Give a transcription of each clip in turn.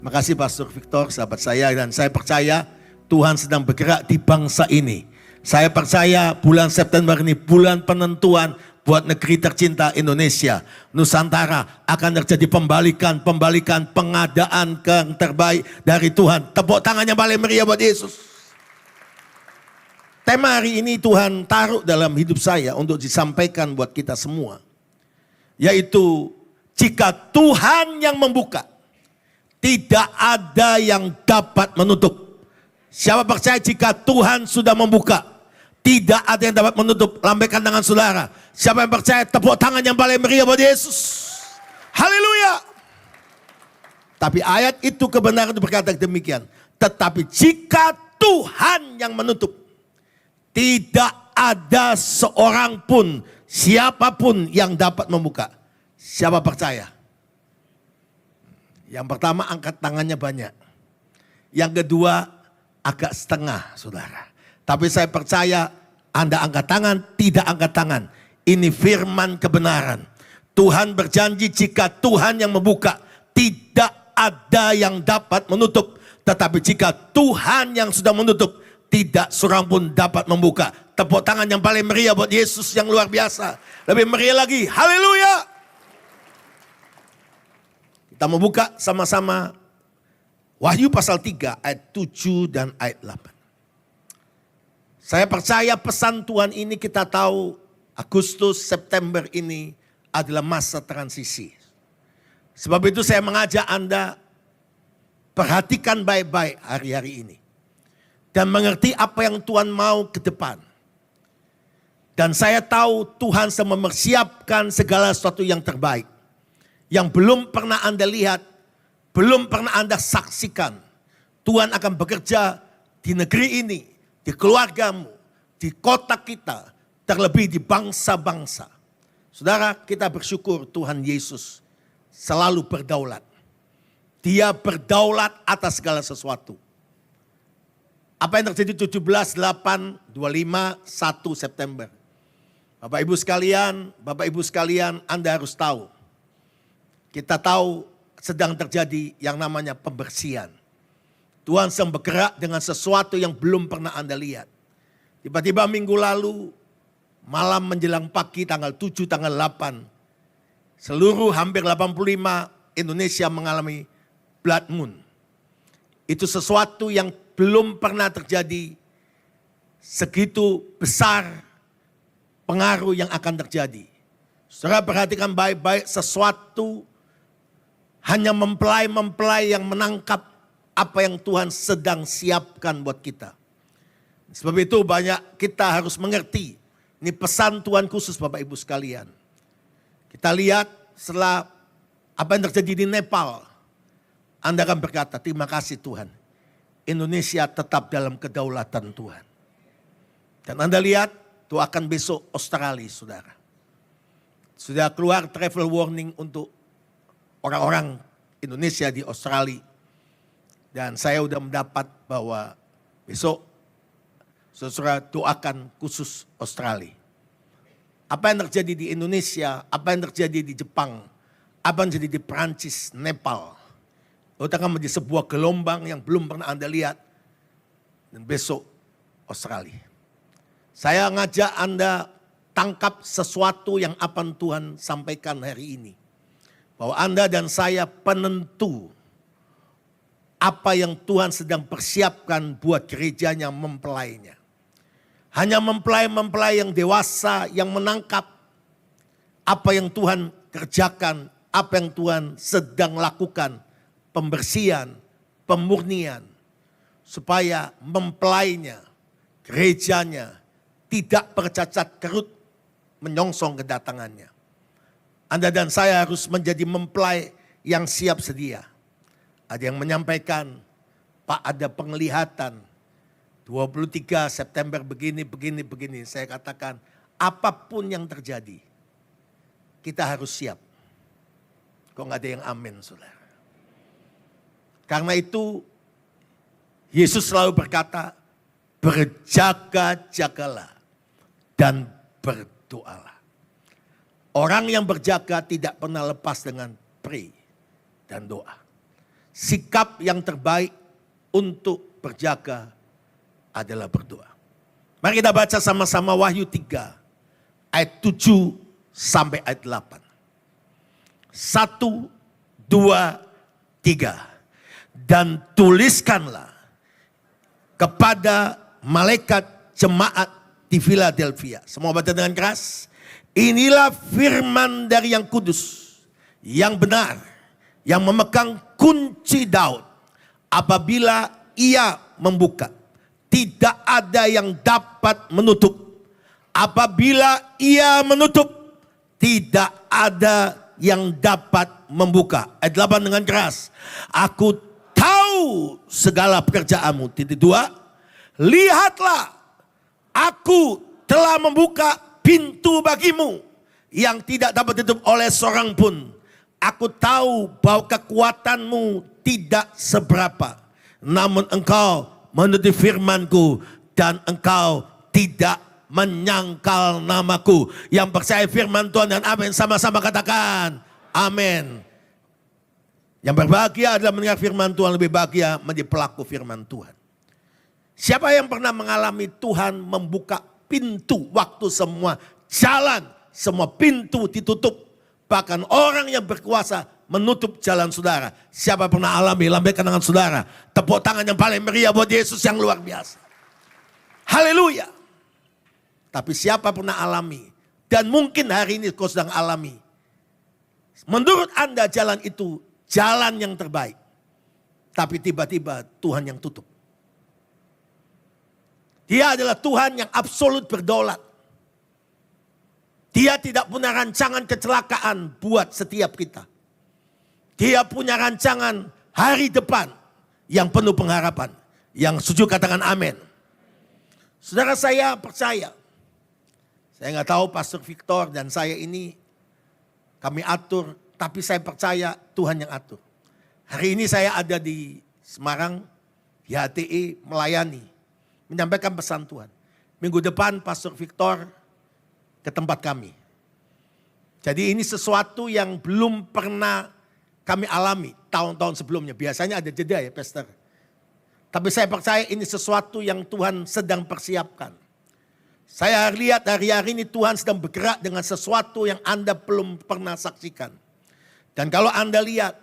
Makasih Pastor Victor, sahabat saya, dan saya percaya Tuhan sedang bergerak di bangsa ini. Saya percaya bulan September ini bulan penentuan buat negeri tercinta Indonesia. Nusantara akan terjadi pembalikan, pengadaan yang terbaik dari Tuhan. Tepuk tangannya paling meriah buat Yesus. Tema hari ini Tuhan taruh dalam hidup saya untuk disampaikan buat kita semua. Yaitu jika Tuhan yang membuka, tidak ada yang dapat menutup. Siapa percaya jika Tuhan sudah membuka, tidak ada yang dapat menutup? Lambaikan tangan saudara. Siapa yang percaya, tepuk tangan yang paling meriah buat Yesus. Haleluya. Tapi ayat itu kebenaran itu berkata demikian. Tetapi jika Tuhan yang menutup, tidak ada seorang pun, siapapun yang dapat membuka. Siapa percaya? Yang pertama angkat tangannya banyak. Yang kedua agak setengah saudara. Tapi saya percaya Anda angkat tangan, tidak angkat tangan. Ini firman kebenaran. Tuhan berjanji jika Tuhan yang membuka, tidak ada yang dapat menutup. Tetapi jika Tuhan yang sudah menutup, tidak seorang pun dapat membuka. Tepuk tangan yang paling meriah buat Yesus yang luar biasa. Lebih meriah lagi. Haleluya. Kita membuka sama-sama Wahyu pasal 3 ayat 7 dan ayat 8. Saya percaya pesan Tuhan ini kita tahu Agustus, September ini adalah masa transisi. Sebab itu saya mengajak Anda perhatikan baik-baik hari-hari ini. Dan mengerti apa yang Tuhan mau ke depan. Dan saya tahu Tuhan sedang mempersiapkan segala sesuatu yang terbaik. Yang belum pernah Anda lihat, belum pernah Anda saksikan. Tuhan akan bekerja di negeri ini, di keluargamu, di kota kita, terlebih di bangsa-bangsa. Saudara, kita bersyukur Tuhan Yesus selalu berdaulat. Dia berdaulat atas segala sesuatu. Apa yang terjadi 17, 8, 25, 1 September. Bapak Ibu sekalian, Anda harus tahu. Kita tahu sedang terjadi yang namanya pembersihan. Tuhan sedang bergerak dengan sesuatu yang belum pernah Anda lihat. Tiba-tiba minggu lalu, malam menjelang pagi tanggal 7, tanggal 8. Seluruh hampir 85 Indonesia mengalami blood moon. Itu sesuatu yang belum pernah terjadi, segitu besar pengaruh yang akan terjadi. Saudara perhatikan baik-baik, sesuatu hanya mempelai-mempelai yang menangkap apa yang Tuhan sedang siapkan buat kita. Sebab itu banyak kita harus mengerti. Ini pesan Tuhan khusus Bapak Ibu sekalian. Kita lihat setelah apa yang terjadi di Nepal. Anda akan berkata, terima kasih Tuhan. Indonesia tetap dalam kedaulatan Tuhan. Dan Anda lihat, itu akan besok Australia saudara. Sudah keluar travel warning untuk orang-orang Indonesia di Australia. Dan saya sudah mendapat bahwa besok saudara doakan khusus Australia. Apa yang terjadi di Indonesia, apa yang terjadi di Jepang, apa yang terjadi di Perancis, Nepal. Itu akan menjadi sebuah gelombang yang belum pernah Anda lihat. Dan besok Australia. Saya ngajak Anda tangkap sesuatu yang akan Tuhan sampaikan hari ini. Bahwa Anda dan saya penentu apa yang Tuhan sedang persiapkan buat gerejanya mempelainya. Hanya mempelai-mempelai yang dewasa yang menangkap apa yang Tuhan kerjakan, apa yang Tuhan sedang lakukan, pembersihan, pemurnian, supaya mempelainya, gerejanya tidak bercacat kerut menyongsong kedatangannya. Anda dan saya harus menjadi mempelai yang siap sedia. Ada yang menyampaikan, Pak ada penglihatan 23 September begini. Saya katakan, apapun yang terjadi, kita harus siap. Kok nggak ada yang amin, saudara? Karena itu, Yesus selalu berkata, berjaga-jagalah dan berdoalah. Orang yang berjaga tidak pernah lepas dengan pray dan doa. sikap yang terbaik untuk berjaga adalah berdoa. Mari kita baca sama-sama Wahyu 3 ayat 7 sampai ayat 8. 1, 2, 3. Dan tuliskanlah kepada malaikat jemaat di Philadelphia. Semua baca dengan keras. Inilah firman dari yang kudus, yang benar, yang memegang kunci Daud. Apabila ia membuka, tidak ada yang dapat menutup. Apabila ia menutup, tidak ada yang dapat membuka. Ayat 8 dengan keras. Aku tahu segala pekerjaanmu. Titik 2. Lihatlah, aku telah membuka pintu bagimu yang tidak dapat ditutup oleh seorang pun. Aku tahu bahwa kekuatanmu tidak seberapa. Namun engkau menuruti firmanku dan engkau tidak menyangkal namaku. Yang percaya firman Tuhan dan amin, sama-sama katakan amin. Yang berbahagia adalah mendengar firman Tuhan, lebih bahagia menjadi pelaku firman Tuhan. Siapa yang pernah mengalami Tuhan membuka pintu waktu semua jalan, semua pintu ditutup. Bahkan orang yang berkuasa menutup jalan saudara. Siapa pernah alami? Lambaikan tangan saudara. Tepuk tangan yang paling meriah buat Yesus yang luar biasa. Haleluya. Tapi siapa pernah alami? Dan mungkin hari ini kau sedang alami. Menurut Anda jalan itu jalan yang terbaik. Tapi tiba-tiba Tuhan yang tutup. Dia adalah Tuhan yang absolut berdaulat. Dia tidak punya rancangan kecelakaan buat setiap kita. Dia punya rancangan hari depan yang penuh pengharapan. Yang setuju katakan amin. Saudara, saya percaya. Saya nggak tahu Pastor Victor dan saya ini kami atur. Tapi saya percaya Tuhan yang atur. Hari ini saya ada di Semarang, di HTE melayani. Menyampaikan pesan Tuhan. Minggu depan Pastor Victor ke tempat kami. Jadi ini sesuatu yang belum pernah kami alami tahun-tahun sebelumnya. Biasanya ada jeda ya Pastor. Tapi saya percaya ini sesuatu yang Tuhan sedang persiapkan. Saya lihat hari-hari ini Tuhan sedang bergerak dengan sesuatu yang Anda belum pernah saksikan. Dan kalau Anda lihat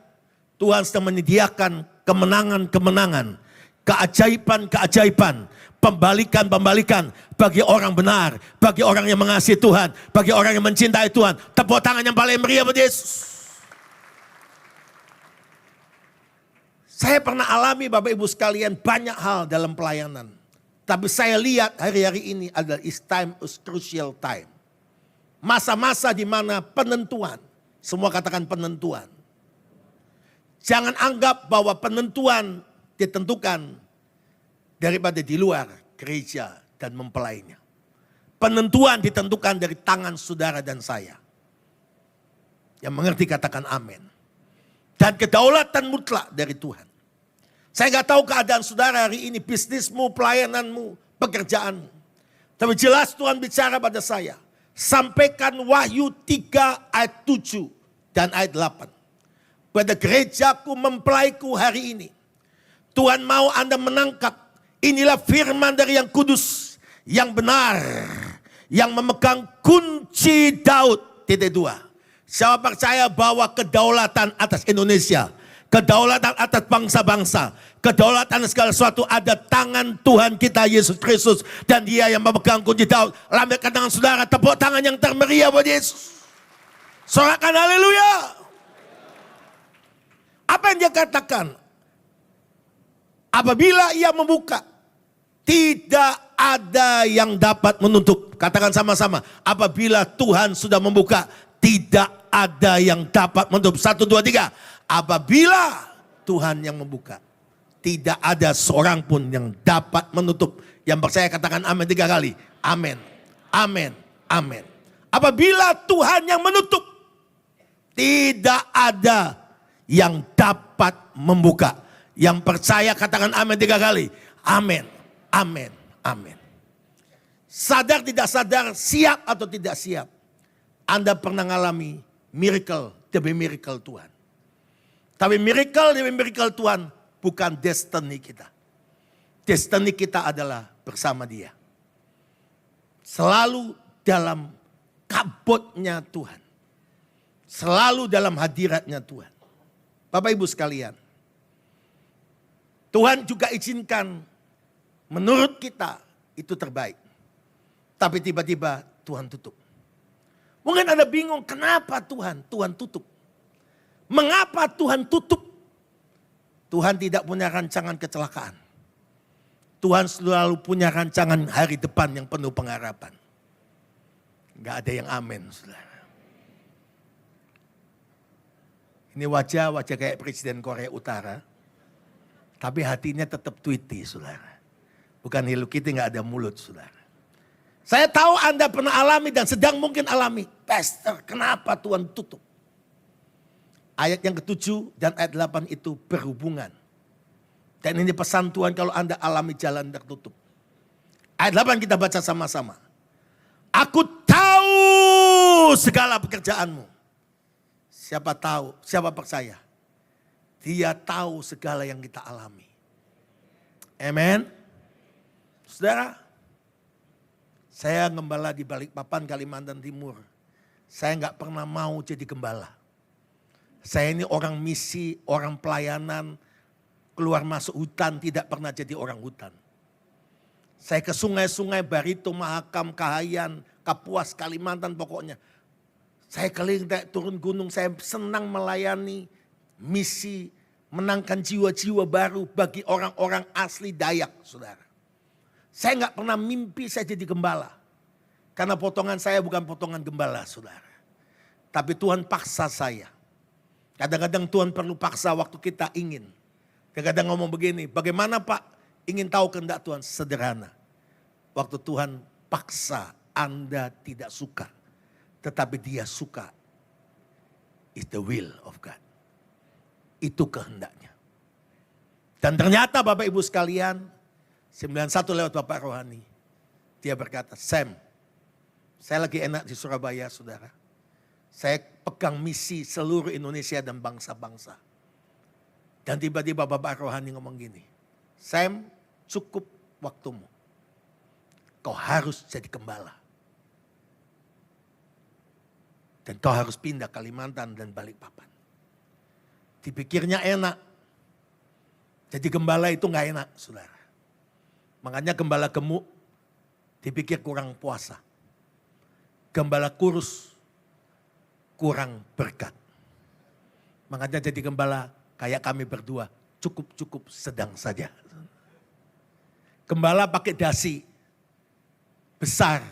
Tuhan sedang menyediakan kemenangan-kemenangan, keajaiban-keajaiban, pembalikan-pembalikan bagi orang benar, bagi orang yang mengasihi Tuhan, bagi orang yang mencintai Tuhan. Tepuk tangan yang paling meriah buat Yesus. Saya pernah alami Bapak Ibu sekalian banyak hal dalam pelayanan. Tapi saya lihat hari-hari ini adalah is crucial time. Masa-masa di mana penentuan, semua katakan penentuan. Jangan anggap bahwa penentuan ditentukan daripada di luar gereja dan mempelainya. Penentuan ditentukan dari tangan saudara dan saya. Yang mengerti katakan amin. Dan kedaulatan mutlak dari Tuhan. Saya nggak tahu keadaan saudara hari ini, bisnismu, pelayananmu, pekerjaanmu. Tapi jelas Tuhan bicara pada saya. Sampaikan Wahyu 3 ayat 7 dan ayat 8. Pada gerejaku mempelaiku hari ini. Tuhan mau Anda menangkap. Inilah firman dari yang kudus, yang benar, yang memegang kunci Daud. Titik 2. Saya percaya bahwa kedaulatan atas Indonesia, kedaulatan atas bangsa-bangsa, kedaulatan segala sesuatu ada tangan Tuhan kita Yesus Kristus. Dan Dia yang memegang kunci Daud. Lambaikan tangan saudara, tepuk tangan yang termeriah buat Yesus. Sorakan haleluya. Apa yang Dia katakan? Apabila Ia membuka, tidak ada yang dapat menutup. Katakan sama-sama. Apabila Tuhan sudah membuka, tidak ada yang dapat menutup. 1, 2, 3. Apabila Tuhan yang membuka, tidak ada seorang pun yang dapat menutup. Yang percaya katakan amin 3 kali. Amin. Amin. Amin. Apabila Tuhan yang menutup, tidak ada yang dapat membuka. Yang percaya katakan amin 3 kali. Amin, amin, amin. Sadar tidak sadar, siap atau tidak siap. Anda pernah mengalami miracle demi miracle Tuhan. Tapi miracle demi miracle Tuhan bukan destiny kita. Destiny kita adalah bersama Dia. Selalu dalam kabutnya Tuhan. Selalu dalam hadiratnya Tuhan. Bapak Ibu sekalian. Tuhan juga izinkan menurut kita itu terbaik. Tapi tiba-tiba Tuhan tutup. Mungkin Anda bingung kenapa Tuhan tutup. Mengapa Tuhan tutup? Tuhan tidak punya rancangan kecelakaan. Tuhan selalu punya rancangan hari depan yang penuh pengharapan. Gak ada yang amin, saudara. Ini wajah kayak Presiden Korea Utara. Tapi hatinya tetap Tweety, saudara. Bukan Hello Kitty, gak ada mulut, saudara. Saya tahu Anda pernah alami dan sedang mungkin alami. Pastor, kenapa Tuhan tutup? Ayat yang ke-7 dan ayat 8 itu berhubungan. Dan ini pesan Tuhan kalau Anda alami jalan tertutup. Ayat 8 kita baca sama-sama. Aku tahu segala pekerjaanmu. Siapa tahu, siapa percaya. Dia tahu segala yang kita alami. Amen. Saudara, saya gembala di Balikpapan, Kalimantan Timur. Saya nggak pernah mau jadi gembala. Saya ini orang misi, orang pelayanan, keluar masuk hutan, tidak pernah jadi orang hutan. Saya ke sungai-sungai, Barito, Mahakam, Kahayan, Kapuas, Kalimantan pokoknya. Saya keliling turun gunung, saya senang melayani misi, menangkan jiwa-jiwa baru bagi orang-orang asli Dayak, saudara. Saya nggak pernah mimpi saya jadi gembala. Karena potongan saya bukan potongan gembala, saudara. Tapi Tuhan paksa saya. Kadang-kadang Tuhan perlu paksa waktu kita ingin. Kadang-kadang ngomong begini, bagaimana Pak ingin tahu kehendak Tuhan? Sederhana. Waktu Tuhan paksa Anda tidak suka. Tetapi Dia suka. It's the will of God. Itu kehendaknya. Dan ternyata Bapak Ibu sekalian, 91 lewat Bapak Rohani. Dia berkata, Sam, saya lagi enak di Surabaya, saudara. Saya pegang misi seluruh Indonesia dan bangsa-bangsa. Dan tiba-tiba Bapak Rohani ngomong gini, Sam, cukup waktumu. Kau harus jadi gembala. Dan kau harus pindah Kalimantan dan Balikpapan. Dipikirnya enak. Jadi gembala itu gak enak, saudara. Makanya gembala gemuk dipikir kurang puasa. Gembala kurus kurang berkat. Makanya jadi gembala kayak kami berdua cukup-cukup sedang saja. Gembala pakai dasi besar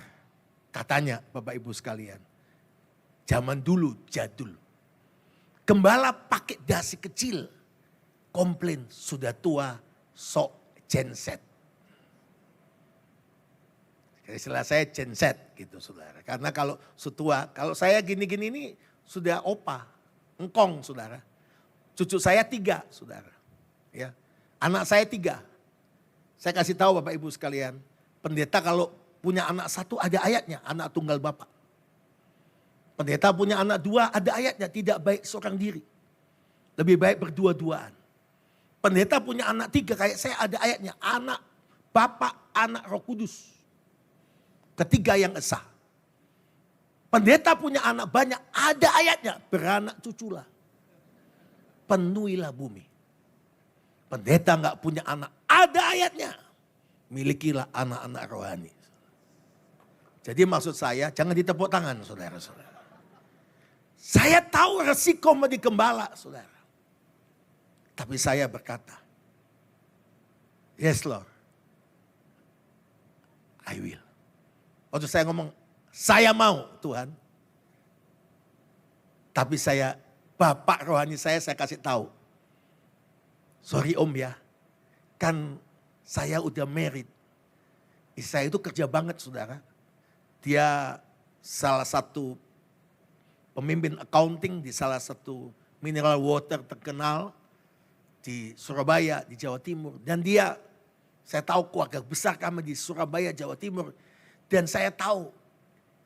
katanya Bapak Ibu sekalian. Zaman dulu jadul. Gembala pakai dasi kecil. Komplain sudah tua sok genset. Istilah saya genset gitu saudara. Karena kalau setua, kalau saya gini-gini ini sudah opa, engkong saudara. Cucu saya 3 saudara. Ya. Anak saya 3. Saya kasih tahu Bapak Ibu sekalian. Pendeta kalau punya anak 1 ada ayatnya, anak tunggal Bapak. Pendeta punya anak 2 ada ayatnya, tidak baik seorang diri. Lebih baik berdua-duaan. Pendeta punya anak 3 kayak saya ada ayatnya, anak Bapak, anak Roh Kudus. Ketiga yang esa. Pendeta punya anak banyak, ada ayatnya, beranak cuculah. Penuhilah bumi. Pendeta nggak punya anak, ada ayatnya. Milikilah anak-anak rohani. Jadi maksud saya, jangan ditepuk tangan saudara-saudara. Saya tahu resiko menjadi gembala saudara. Tapi saya berkata, yes Lord, I will. Waktu saya ngomong, saya mau Tuhan. Tapi saya, Bapak rohani saya kasih tahu. Sorry Om ya, kan saya udah married. Istri saya itu kerja banget saudara. Dia salah satu pemimpin accounting di salah satu mineral water terkenal di Surabaya, di Jawa Timur. Dan dia, saya tahu keluarga besar kami di Surabaya, Jawa Timur. Dan saya tahu,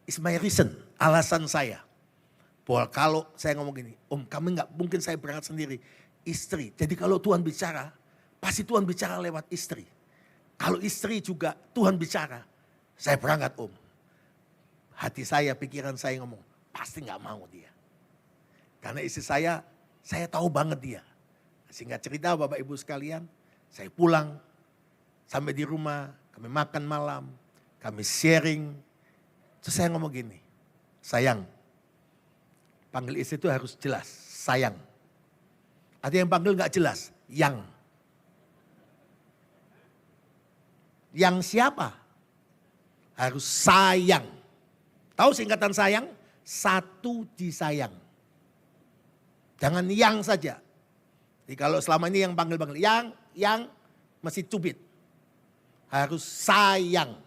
is my reason, alasan saya. Bahwa kalau saya ngomong gini, Om kami nggak mungkin saya berangkat sendiri. istri. Jadi kalau Tuhan bicara, pasti Tuhan bicara lewat istri. Kalau istri juga Tuhan bicara, saya berangkat om. Hati saya, pikiran saya ngomong, pasti gak mau dia. Karena istri saya tahu banget dia. Singkat cerita Bapak Ibu sekalian, saya pulang, sampai di rumah, kami makan malam, kami sharing. Terus saya ngomong gini, sayang, panggil istri itu harus jelas, sayang. Ada yang panggil gak jelas, yang. Yang siapa? Harus sayang. Tahu singkatan sayang? Satu disayang. Jangan yang saja. Jadi kalau selama ini yang panggil-panggil, yang masih cubit. Harus sayang.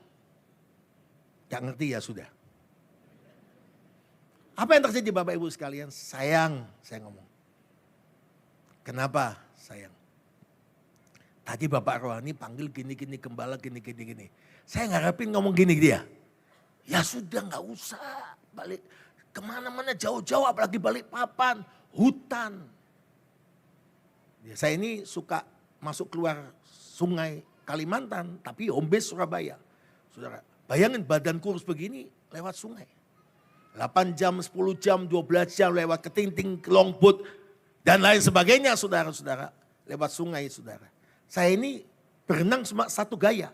Gak ngerti ya sudah. Apa yang terjadi Bapak Ibu sekalian? Sayang, saya ngomong. Kenapa sayang? Tadi Bapak Rohani panggil gini-gini, gembala gini-gini. Saya ngarepin ngomong gini dia. Ya sudah gak usah balik kemana-mana jauh-jauh apalagi balik papan, hutan. Ya, saya ini suka masuk keluar sungai Kalimantan tapi home base Surabaya. Saudara, bayangin badan kurus begini lewat sungai. 8 jam, 10 jam, 12 jam lewat ketinting, longboat dan lain sebagainya saudara-saudara. Lewat sungai saudara. Saya ini berenang cuma satu gaya.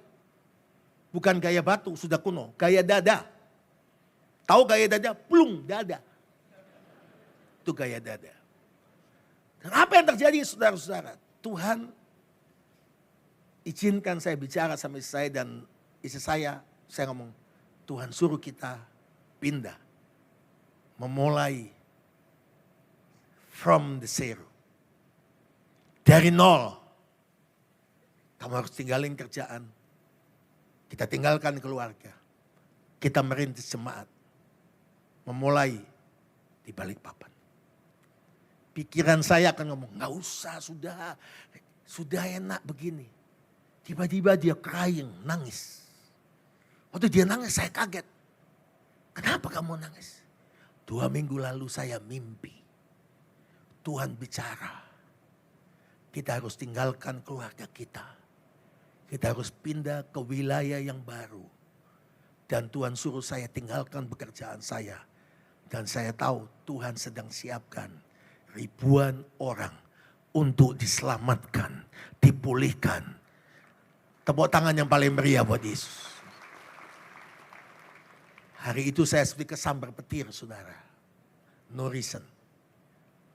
Bukan gaya batu, sudah kuno. Gaya dada. Tahu gaya dada? Plung, dada. Itu gaya dada. Dan apa yang terjadi saudara-saudara? Tuhan izinkan saya bicara sama istri saya dan istri saya ngomong, Tuhan suruh kita pindah. Memulai from the zero. Dari nol. Kamu harus tinggalin kerjaan. Kita tinggalkan keluarga. Kita merintis jemaat. Memulai di Balikpapan. Pikiran saya akan ngomong, gak usah, sudah enak begini. Tiba-tiba dia crying, nangis. Waktu dia nangis saya kaget. Kenapa kamu nangis? 2 minggu lalu saya mimpi. Tuhan bicara. Kita harus tinggalkan keluarga kita. Kita harus pindah ke wilayah yang baru. Dan Tuhan suruh saya tinggalkan pekerjaan saya. Dan saya tahu Tuhan sedang siapkan ribuan orang untuk diselamatkan, dipulihkan. Tepuk tangan yang paling meriah buat Yesus. Hari itu saya seperti kesambar petir saudara. No reason.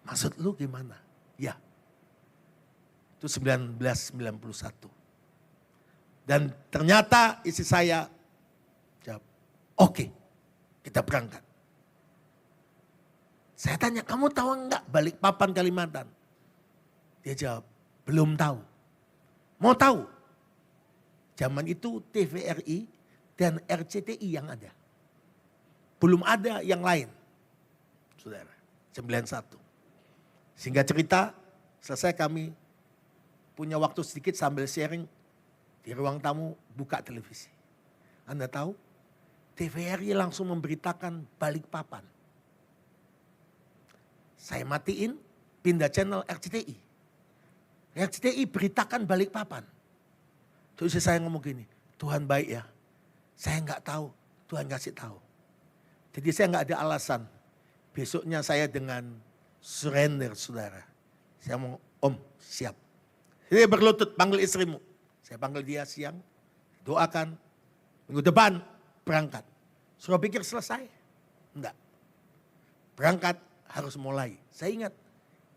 Maksud lu gimana? Ya. Itu 1991. Dan ternyata istri saya jawab, oke, kita berangkat. Saya tanya, kamu tahu enggak Balikpapan Kalimantan? Dia jawab, belum tahu. Mau tahu? Zaman itu TVRI dan RCTI yang ada. Belum ada yang lain. Saudara, 91. Sehingga cerita, selesai kami punya waktu sedikit sambil sharing. Di ruang tamu buka televisi. Anda tahu? TVRI langsung memberitakan Balikpapan. Saya matiin, pindah channel RCTI. RCTI beritakan Balikpapan. Terus saya ngomong gini, Tuhan baik ya. Saya nggak tahu, Tuhan kasih tahu. Jadi saya nggak ada alasan. Besoknya saya dengan surrender saudara. Saya ngomong, Om siap. Saya berlutut panggil istrimu. Saya panggil dia siang, doakan, minggu depan berangkat. Sudah pikir selesai? Enggak. Berangkat harus mulai. Saya ingat,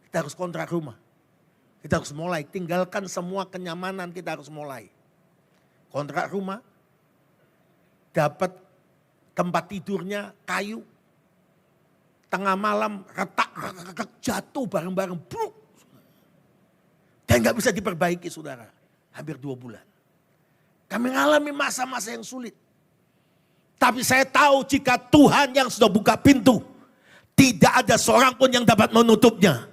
kita harus kontrak rumah. Kita harus mulai, tinggalkan semua kenyamanan, kita harus mulai. Kontrak rumah, dapat tempat tidurnya kayu, tengah malam retak, jatuh bareng-bareng, bruk. Dan gak bisa diperbaiki saudara. Hampir 2 bulan. Kami mengalami masa-masa yang sulit. Tapi saya tahu jika Tuhan yang sudah buka pintu, tidak ada seorang pun yang dapat menutupnya.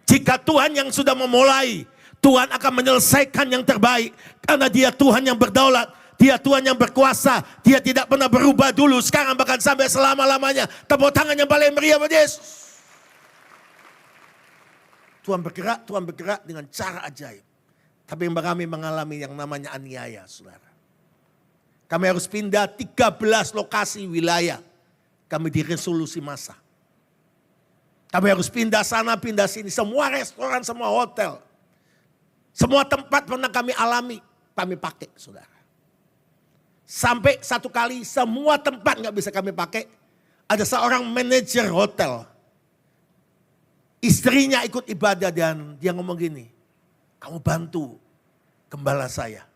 Jika Tuhan yang sudah memulai, Tuhan akan menyelesaikan yang terbaik. Karena dia Tuhan yang berdaulat, dia Tuhan yang berkuasa, dia tidak pernah berubah dulu, sekarang bahkan sampai selama-lamanya. Tepuk tangan yang paling meriah buat Yesus. Tuhan bergerak dengan cara ajaib. Tapi kami mengalami yang namanya aniaya, saudara. Kami harus pindah 13 lokasi wilayah. Kami di resolusi masa. Kami harus pindah sana, pindah sini. Semua restoran, semua hotel. Semua tempat pernah kami alami, kami pakai, saudara. Sampai satu kali semua tempat nggak bisa kami pakai. Ada seorang manajer hotel. Istrinya ikut ibadah dan dia ngomong gini, kamu bantu gembala saya.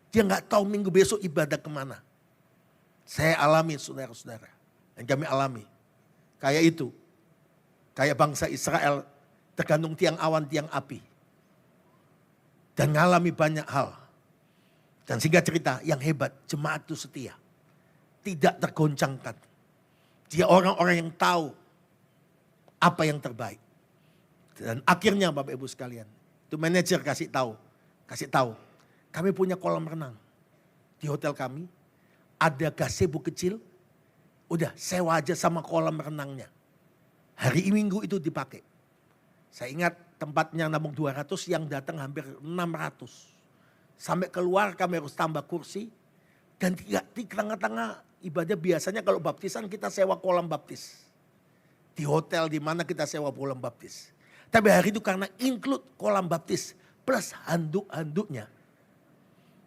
Dia nggak tahu minggu besok ibadah kemana. Saya alami, saudara-saudara. Dan kami alami. Kayak itu. Kayak bangsa Israel tergantung tiang awan, tiang api. Dan ngalami banyak hal. Dan singkat cerita, yang hebat, jemaat itu setia. Tidak tergoncangkan. Dia orang-orang yang tahu apa yang terbaik. Dan akhirnya Bapak Ibu sekalian, itu manajer kasih tahu. Kami punya kolam renang. Di hotel kami, ada gazebo kecil. Udah sewa aja sama kolam renangnya. Hari Minggu itu dipakai. Saya ingat tempatnya nampung 200, yang datang hampir 600. Sampai keluar kami harus tambah kursi. Dan di tengah-tengah ibadah biasanya kalau baptisan kita sewa kolam baptis. Di hotel di mana kita sewa kolam baptis. Tapi hari itu karena include kolam baptis plus handuk-handuknya.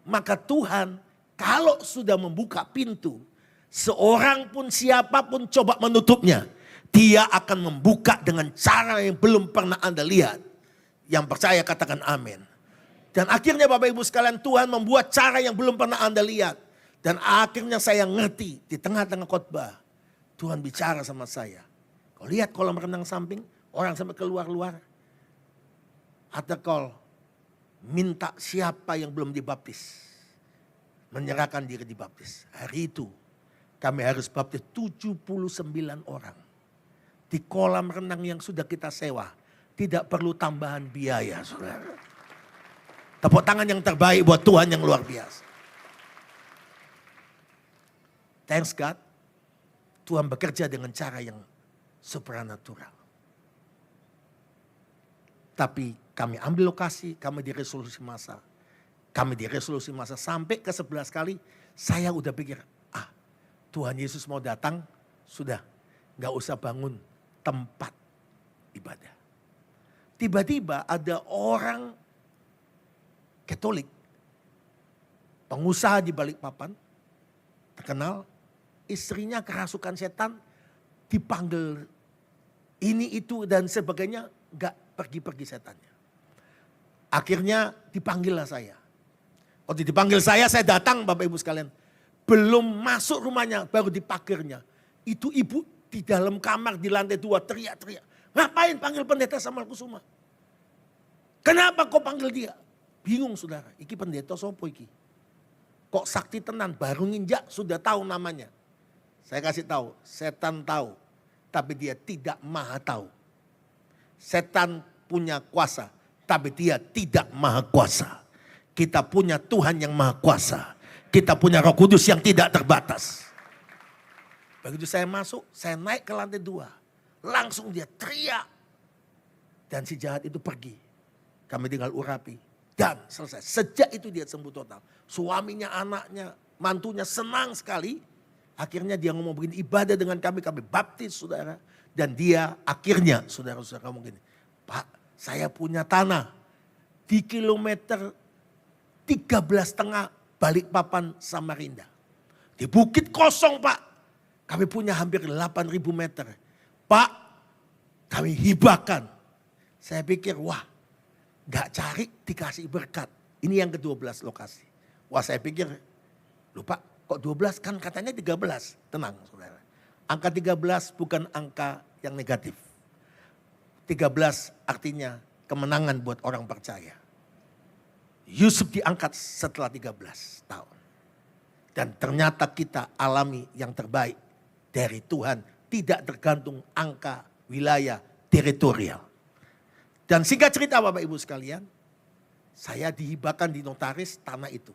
Maka Tuhan kalau sudah membuka pintu, seorang pun siapapun coba menutupnya. Dia akan membuka dengan cara yang belum pernah Anda lihat. Yang percaya katakan amin. Dan akhirnya Bapak Ibu sekalian, Tuhan membuat cara yang belum pernah Anda lihat. Dan akhirnya saya ngerti di tengah-tengah khotbah. Tuhan bicara sama saya. Kau lihat kolam renang samping, orang sampai keluar-luar. Ada call, minta siapa yang belum dibaptis. Menyerahkan diri dibaptis. Hari itu kami harus baptis 79 orang. Di kolam renang yang sudah kita sewa. Tidak perlu tambahan biaya, saudara. Tepuk tangan yang terbaik buat Tuhan yang luar biasa. Thanks God. Tuhan bekerja dengan cara yang supranatural. Tapi kami ambil lokasi, kami di resolusi masa. Kami di resolusi masa sampai ke 11 kali. Saya udah pikir, Tuhan Yesus mau datang, sudah gak usah bangun tempat ibadah. Tiba-tiba ada orang Katolik, pengusaha di Balikpapan, terkenal, istrinya kerasukan setan, dipanggil ini itu dan sebagainya, gak pergi-pergi setannya. Akhirnya dipanggillah saya. Waktu dipanggil saya datang Bapak Ibu sekalian. Belum masuk rumahnya, baru di pagernya. Itu ibu di dalam kamar di lantai 2 teriak-teriak. Ngapain panggil pendeta Samuel Kusuma? Kenapa kau panggil dia? Bingung saudara, iki pendeta sopo iki? Kok sakti tenan, baru nginjak sudah tahu namanya. Saya kasih tahu, setan tahu, tapi dia tidak maha tahu. Setan punya kuasa, tapi dia tidak maha kuasa. Kita punya Tuhan yang maha kuasa. Kita punya Roh Kudus yang tidak terbatas. Begitu saya masuk, saya naik ke lantai 2. Langsung dia teriak. Dan si jahat itu pergi. Kami tinggal urapi. Dan selesai. Sejak itu dia sembuh total. Suaminya, anaknya, mantunya senang sekali. Akhirnya dia ngomong begini, ibadah dengan kami baptis saudara. Dan dia akhirnya, saudara-saudara ngomong gini, Pak, saya punya tanah di kilometer 13,5 Balikpapan Samarinda. Di bukit kosong Pak, kami punya hampir 8.000 meter. Pak, kami hibahkan. Saya pikir, wah, gak cari dikasih berkat. Ini yang ke-12 lokasi. Wah saya pikir, lupa kok 12 kan katanya 13. Tenang saudara. Angka 13 bukan angka yang negatif. 13 artinya kemenangan buat orang percaya. Yusuf diangkat setelah 13 tahun. Dan ternyata kita alami yang terbaik dari Tuhan. Tidak tergantung angka, wilayah, teritorial. Dan singkat cerita Bapak Ibu sekalian, saya dihibahkan di notaris tanah itu.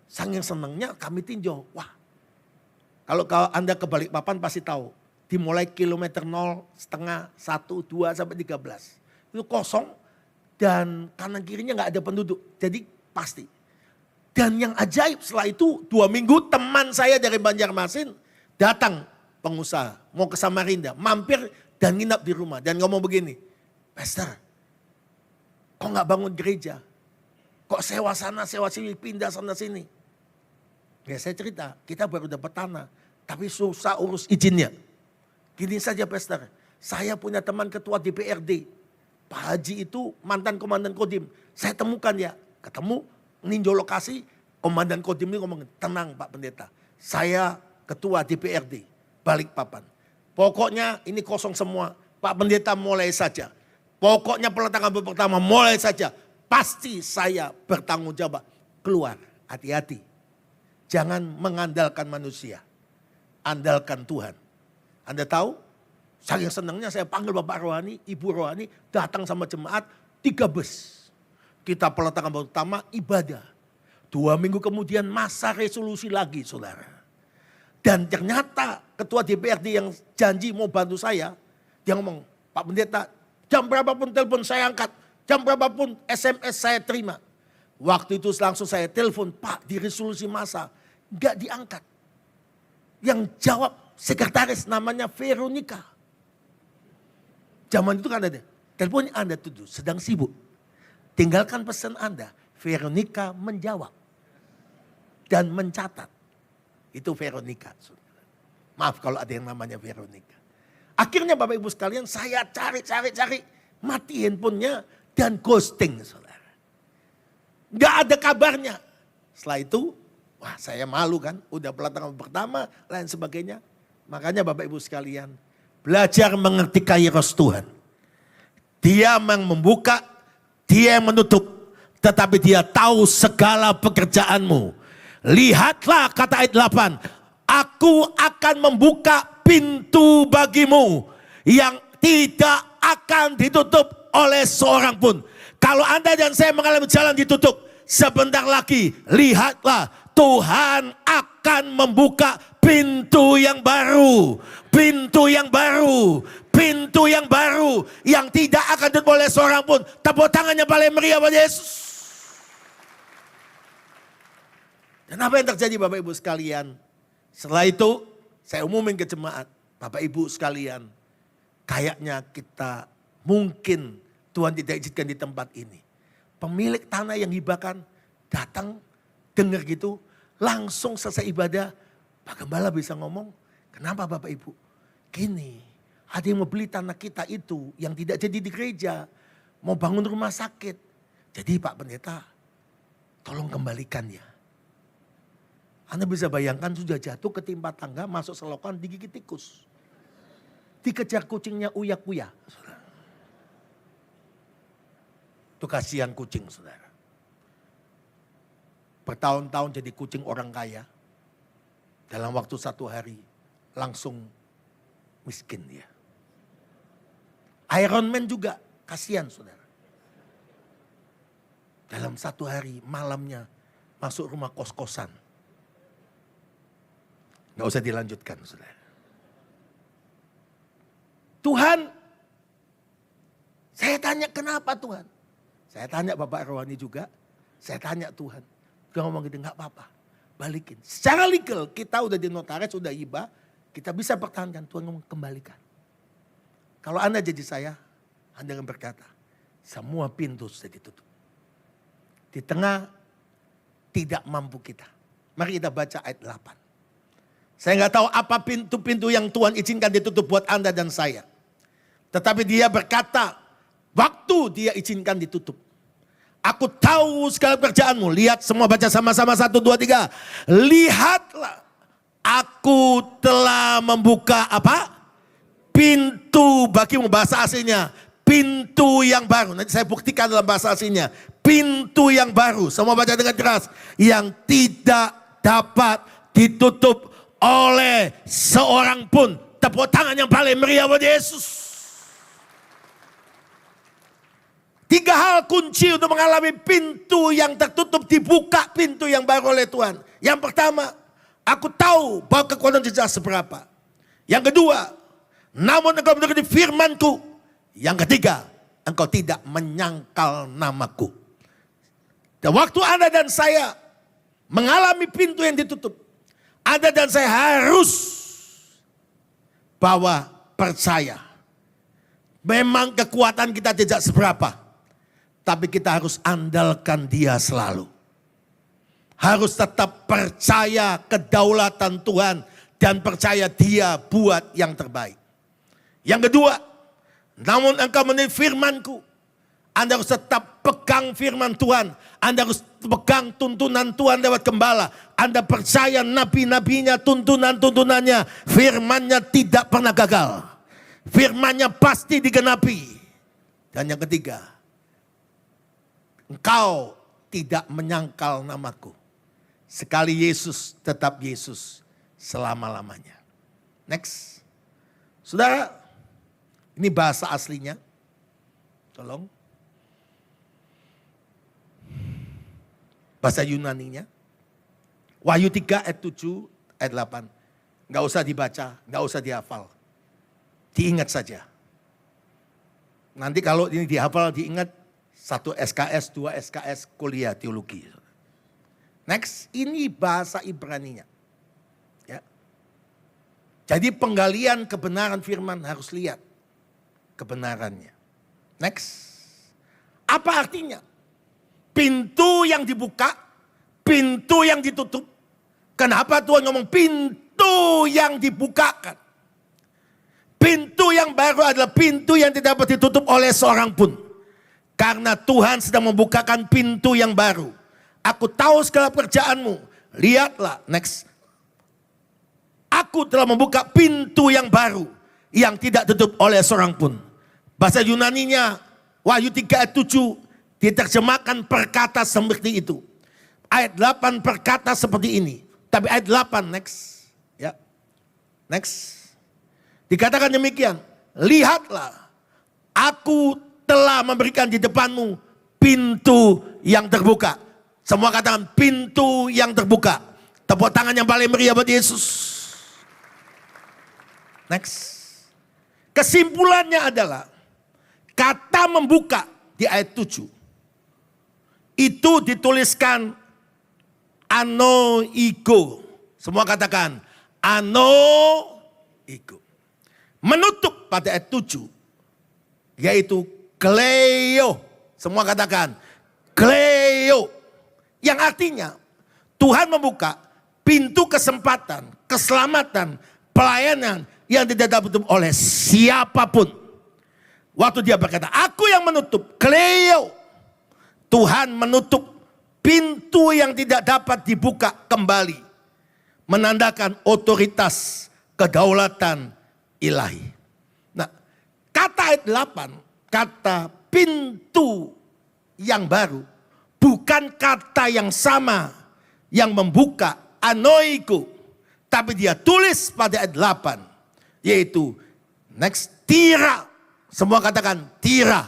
Saking senangnya kami tinjau, wah kalau Anda ke Balikpapan pasti tahu, dimulai kilometer 0, setengah, 1, 2 sampai 13. Itu kosong, Dan kanan kirinya nggak ada penduduk. Jadi pasti. Dan yang ajaib setelah itu 2 minggu teman saya dari Banjarmasin datang pengusaha. Mau ke Samarinda. Mampir dan nginap di rumah. Dan ngomong begini. Pastor, kok nggak bangun gereja? Kok sewa sana, sewa sini, pindah sana sini? Ya saya cerita, kita baru dapat tanah. Tapi susah urus izinnya. Gini saja Pastor, saya punya teman ketua DPRD. Pak Haji itu mantan komandan Kodim. Saya temukan ya, ketemu, ninjau lokasi. Komandan Kodim ini ngomong, tenang Pak Pendeta. Saya ketua DPRD, Balikpapan. Pokoknya ini kosong semua. Pak Pendeta mulai saja. Pokoknya peletakan pertama mulai saja. Pasti saya bertanggung jawab. Keluar, hati-hati. Jangan mengandalkan manusia. Andalkan Tuhan. Anda tahu? Saking senangnya saya panggil Bapak Rohani, Ibu Rohani. Datang sama jemaat, 3 bus. Kita peletakan pertama ibadah. 2 minggu kemudian masa resolusi lagi saudara. Dan ternyata ketua DPRD yang janji mau bantu saya. Dia ngomong, Pak Pendeta, jam berapapun telepon saya angkat. Jam berapapun SMS saya terima. Waktu itu langsung saya telepon, Pak di resolusi masa. Enggak diangkat. Yang jawab sekretaris namanya Veronica. Zaman itu kan ada. Telepon Anda tuh sedang sibuk. Tinggalkan pesan Anda. Veronica menjawab. Dan mencatat. Itu Veronica. Maaf kalau ada yang namanya Veronica. Akhirnya Bapak Ibu sekalian saya cari. Mati handphonenya dan ghosting saudara. Gak ada kabarnya. Setelah itu, wah saya malu kan. Udah peletakan pertama, lain sebagainya. Makanya Bapak Ibu sekalian, belajar mengerti kairos Tuhan. Dia yang membuka, dia yang menutup. Tetapi dia tahu segala pekerjaanmu. Lihatlah kata ayat 8. Aku akan membuka pintu bagimu yang tidak akan ditutup oleh seorang pun. Kalau Anda dan saya mengalami jalan ditutup, sebentar lagi lihatlah Tuhan akan membuka pintu yang baru. Pintu yang baru. Pintu yang baru yang tidak akan ditutup oleh seorang pun. Tepuk tangannya paling meriah pada Yesus. Dan apa yang terjadi Bapak Ibu sekalian? Setelah itu saya umumin ke jemaat. Bapak Ibu sekalian, kayaknya kita mungkin Tuhan tidak izinkan di tempat ini. Pemilik tanah yang hibahkan datang, dengar gitu, langsung selesai ibadah. Pak Gembala bisa ngomong, kenapa Bapak Ibu? Gini, ada yang mau beli tanah kita itu yang tidak jadi di gereja. Mau bangun rumah sakit. Jadi Pak Pendeta, tolong kembalikan ya. Anda bisa bayangkan sudah jatuh ketimpa tangga, masuk selokan, digigit tikus. Dikejar kucingnya uya-kuya. Itu kasihan kucing saudara. Bertahun-tahun jadi kucing orang kaya. Dalam waktu 1 hari langsung miskin dia. Iron Man juga kasihan saudara. Dalam 1 hari malamnya masuk rumah kos-kosan. Gak usah dilanjutkan saudara. Tuhan, saya tanya kenapa Tuhan? Saya tanya Bapak Rohani juga, saya tanya Tuhan. Dia ngomong gitu, gak apa-apa, balikin. Secara legal kita udah di notaris, udah hibah, kita bisa pertahankan. Tuhan ngomong kembalikan. Kalau Anda jadi saya, Anda akan berkata, semua pintu sudah ditutup. Di tengah tidak mampu kita. Mari kita baca ayat 8. Saya nggak tahu apa pintu-pintu yang Tuhan izinkan ditutup buat Anda dan saya. Tetapi dia berkata, waktu dia izinkan ditutup. Aku tahu segala pekerjaanmu. Lihat semua baca sama-sama 1, 2, 3. Lihatlah, aku telah membuka apa? Pintu bagimu, bahasa aslinya. Pintu yang baru. Nanti saya buktikan dalam bahasa aslinya. Pintu yang baru. Semua baca dengan keras. Yang tidak dapat ditutup oleh seorang pun. Tepuk tangan yang paling meriah buat Yesus. 3 hal kunci untuk mengalami pintu yang tertutup dibuka pintu yang baru oleh Tuhan. Yang pertama, aku tahu bahwa kekuatan jelas seberapa. Yang kedua, namun engkau mendengar firmanku. Yang ketiga, engkau tidak menyangkal namaku. Dan waktu Anda dan saya mengalami pintu yang ditutup, Anda dan saya harus bahwa percaya. Memang kekuatan kita tidak seberapa, tapi kita harus andalkan Dia selalu. Harus tetap percaya kedaulatan Tuhan dan percaya Dia buat yang terbaik. Yang kedua, namun engkau menurut firman-Ku, Anda harus tetap pegang firman Tuhan. Anda harus pegang tuntunan Tuhan lewat gembala. Anda percaya nabi-nabinya, tuntunan-tuntunannya, firman-Nya tidak pernah gagal. Firman-Nya pasti digenapi. Dan yang ketiga, engkau tidak menyangkal namaku. Sekali Yesus, tetap Yesus selama-lamanya. Next. Saudara, ini bahasa aslinya. Tolong. Bahasa Yunaninya. Wahyu 3 ayat 7, ayat 8. Nggak usah dibaca, nggak usah dihafal. Diingat saja. Nanti kalau ini dihafal, diingat 1 SKS, 2 SKS, kuliah teologi. Next, ini bahasa Ibraninya. Ya. Jadi penggalian kebenaran firman harus lihat kebenarannya. Next. Apa artinya? Pintu yang dibuka, pintu yang ditutup. Kenapa Tuhan ngomong pintu yang dibukakan? Pintu yang baru adalah pintu yang tidak dapat ditutup oleh seorang pun. Karena Tuhan sedang membukakan pintu yang baru. Aku tahu segala pekerjaanmu. Lihatlah, next. Aku telah membuka pintu yang baru yang tidak tutup oleh seorang pun. Bahasa Yunaninya, Wahyu 3 ayat 7, diterjemahkan perkata seperti itu. Ayat 8 perkata seperti ini. Tapi ayat 8, next. Ya. Next. Dikatakan demikian. Lihatlah, aku telah memberikan di depanmu pintu yang terbuka. Semua katakan pintu yang terbuka. Tepuk tangan yang paling meriah buat Yesus. Next. Kesimpulannya adalah kata membuka di ayat 7. Itu dituliskan anoigo. Semua katakan anoigo. Menutup pada ayat 7. Yaitu kleo. Semua katakan kleo. Yang artinya Tuhan membuka pintu kesempatan, keselamatan, pelayanan yang tidak dapat ditutup oleh siapapun. Waktu dia berkata, aku yang menutup, kleo. Tuhan menutup pintu yang tidak dapat dibuka kembali. Menandakan otoritas, kedaulatan ilahi. Nah, kata ayat 8, kata pintu yang baru, bukan kata yang sama yang membuka anoiku. Tapi dia tulis pada ayat 8. Yaitu next, tira. Semua katakan tira.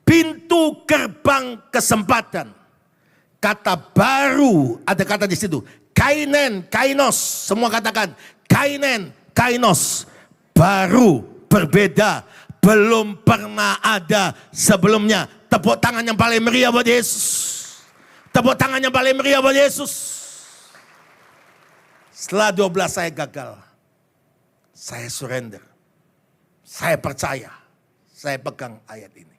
Pintu gerbang kesempatan. Kata baru, ada kata di situ. Kainen, kainos. Semua katakan kainen, kainos. Baru, berbeda. Belum pernah ada sebelumnya. Tepuk tangan yang paling meriah buat Yesus. Tepuk tangan yang paling meriah buat Yesus. Setelah 12 saya gagal. Saya surrender. Saya percaya. Saya pegang ayat ini.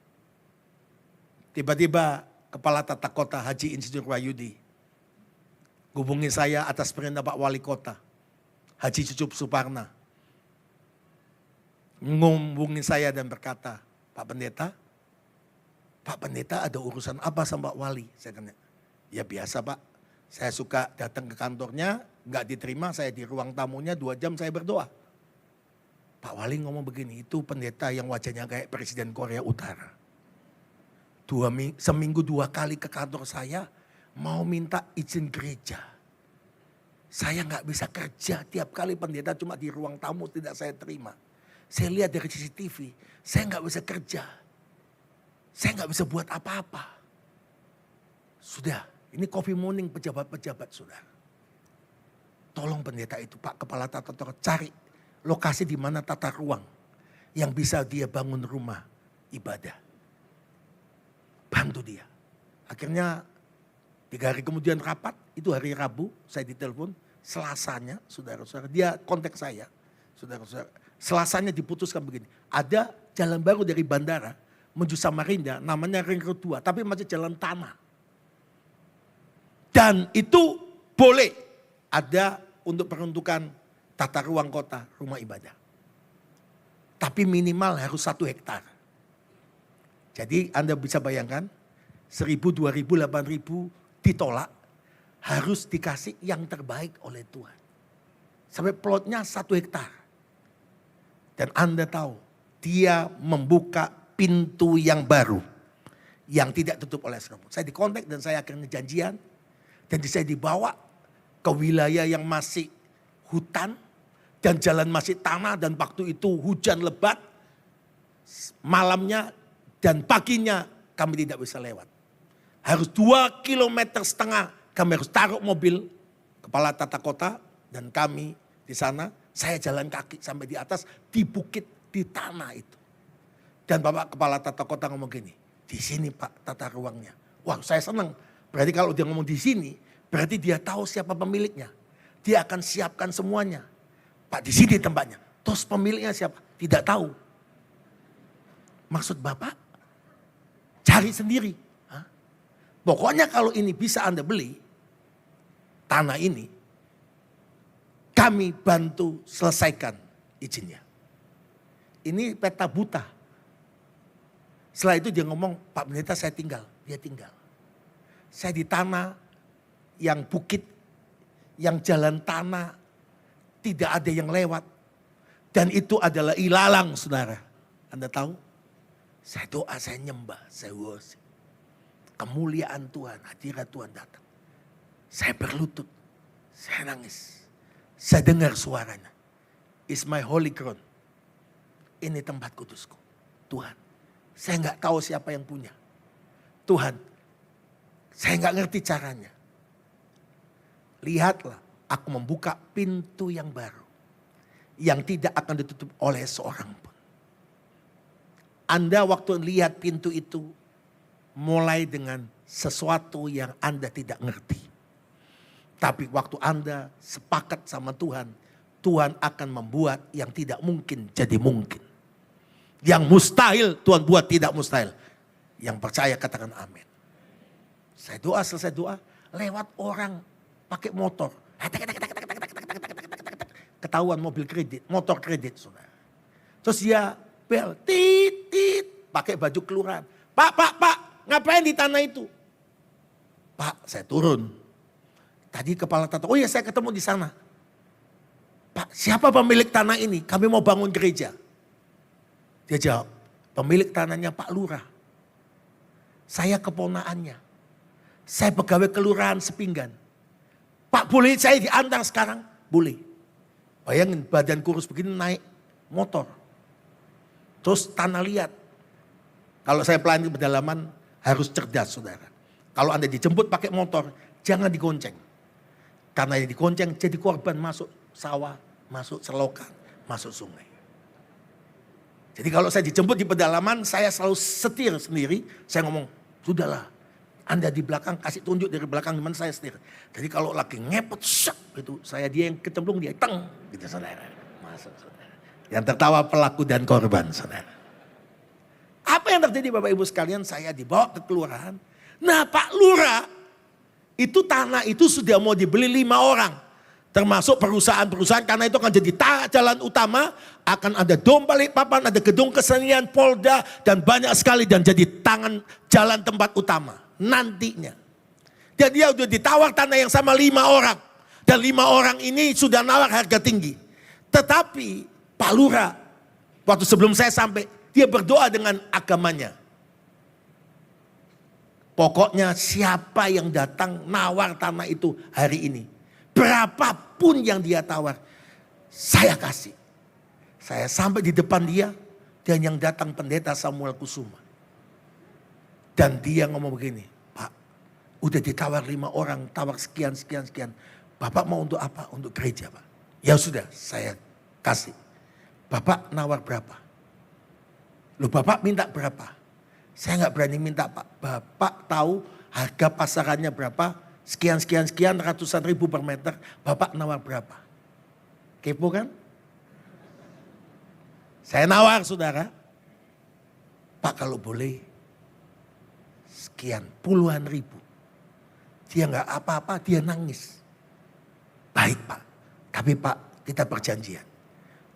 Tiba-tiba Kepala Tata Kota Haji Insinyur Wahyudi hubungi saya atas perintah Pak Wali Kota Haji Cucup Suparna. Menghubungi saya dan berkata, Pak Pendeta ada urusan apa sama Pak Wali? Saya tanya, ya biasa Pak. Saya suka datang ke kantornya, nggak diterima, saya di ruang tamunya 2 jam saya berdoa. Pak Wali ngomong begini, itu pendeta yang wajahnya kayak Presiden Korea Utara. Seminggu 2 kali ke kantor saya, mau minta izin gereja. Saya nggak bisa kerja, tiap kali pendeta cuma di ruang tamu tidak saya terima. Saya lihat dari CCTV, saya nggak bisa kerja. Saya nggak bisa buat apa-apa. Sudah, ini coffee morning pejabat-pejabat sudah. Tolong pendeta itu, Pak Kepala Tata Kota, cari lokasi di mana tata ruang yang bisa dia bangun rumah ibadah. Bantu dia. Akhirnya 3 hari kemudian rapat, itu hari Rabu, saya ditelepon. Selasanya, saudara-saudara, dia kontak saya. Saudara-saudara, Selasanya diputuskan begini. Ada jalan baru dari bandara menuju Samarinda, namanya Ring Road 2, tapi masih jalan tanah. Dan itu boleh ada untuk peruntukan tata ruang kota, rumah ibadah. Tapi minimal harus 1 hektar. Jadi Anda bisa bayangkan, 1.000, 2.000, 8.000 ditolak, harus dikasih yang terbaik oleh Tuhan. Sampai plotnya 1 hektar. Dan Anda tahu, dia membuka pintu yang baru. Yang tidak tutup oleh serabut. Saya dikontak dan saya akhirnya janjian. Dan saya dibawa ke wilayah yang masih hutan. Dan jalan masih tanah dan waktu itu hujan lebat. Malamnya dan paginya kami tidak bisa lewat. Harus 2,5 kilometer kami harus taruh mobil kepala tata kota dan kami di sana. Saya jalan kaki sampai di atas di bukit di tanah itu. Dan Bapak kepala tata kota ngomong gini, di sini Pak tata ruangnya. Wah saya senang. Berarti kalau dia ngomong di sini, berarti dia tahu siapa pemiliknya. Dia akan siapkan semuanya. Pak di sini tempatnya. Terus pemiliknya siapa? Tidak tahu. Maksud Bapak? Cari sendiri. Hah? Pokoknya kalau ini bisa Anda beli, tanah ini, kami bantu selesaikan izinnya. Ini peta buta. Setelah itu dia ngomong, Pak Pendeta saya tinggal. Dia tinggal. Saya di tanah yang bukit, yang jalan tanah, tidak ada yang lewat. Dan itu adalah ilalang saudara. Anda tahu? Saya doa, saya nyembah, saya worship. Kemuliaan Tuhan, hadirat Tuhan datang. Saya berlutut, saya nangis. Saya dengar suaranya. It's my holy ground. Ini tempat kudusku. Tuhan, saya nggak tahu siapa yang punya. Tuhan, saya nggak ngerti caranya. Lihatlah, aku membuka pintu yang baru. Yang tidak akan ditutup oleh seorang pun. Anda waktu lihat pintu itu, mulai dengan sesuatu yang Anda tidak ngerti. Tapi waktu Anda sepakat sama Tuhan, Tuhan akan membuat yang tidak mungkin jadi mungkin. Yang mustahil Tuhan buat tidak mustahil. Yang percaya katakan amin. Saya doa, selesai doa, lewat orang pakai motor. Ketahuan mobil kredit, motor kredit saudara. Terus dia bel, tit, pakai baju kelurahan. Pak, ngapain di tanah itu? Pak, saya turun. Tadi kepala tata, oh iya saya ketemu di sana. Pak, siapa pemilik tanah ini? Kami mau bangun gereja. Dia jawab, pemilik tanahnya Pak Lurah. Saya keponaannya. Saya pegawai kelurahan Sepinggan. Pak, boleh saya diantar sekarang? Boleh. Bayangin badan kurus begini naik motor. Terus tanah liat. Kalau saya pelan ke pedalaman harus cerdas saudara. Kalau Anda dijemput pakai motor, jangan digonceng. Karena yang digonceng jadi korban masuk sawah, masuk selokan, masuk sungai. Jadi kalau saya dijemput di pedalaman, saya selalu setir sendiri. Saya ngomong, sudahlah, Anda di belakang kasih tunjuk dari belakang gimana saya setir. Jadi kalau lagi ngepet, gitu, saya dia yang kecemplung, dia teng, gitu saudara. Masuk saudara. Yang tertawa pelaku dan korban saudara. Apa yang terjadi Bapak Ibu sekalian, saya dibawa ke kelurahan. Nah Pak Lurah, itu tanah itu sudah mau dibeli 5 orang. Termasuk perusahaan-perusahaan karena itu akan jadi jalan utama. Akan ada Dom Balikpapan, ada gedung kesenian Polda dan banyak sekali. Dan jadi jalan tempat utama nantinya. Dan dia udah ditawar tanah yang sama 5 orang. Dan 5 orang ini sudah nawar harga tinggi. Tetapi Pak Lurah, waktu sebelum saya sampai, dia berdoa dengan agamanya. Pokoknya siapa yang datang nawar tanah itu hari ini. Berapapun yang dia tawar, saya kasih. Saya sampai di depan dia, dan yang datang pendeta Samuel Kusuma. Dan dia ngomong begini, Pak, udah ditawar 5 orang, tawar sekian. Bapak mau untuk apa? Untuk gereja Pak. Ya sudah, saya kasih. Bapak nawar berapa? Loh Bapak minta berapa? Saya nggak berani minta Pak. Bapak tahu harga pasarannya berapa? Sekian ratusan ribu per meter. Bapak nawar berapa? Kepo kan? Saya nawar saudara. Pak kalau boleh sekian puluhan ribu. Dia nggak apa-apa, dia nangis. Baik Pak, tapi Pak kita perjanjian.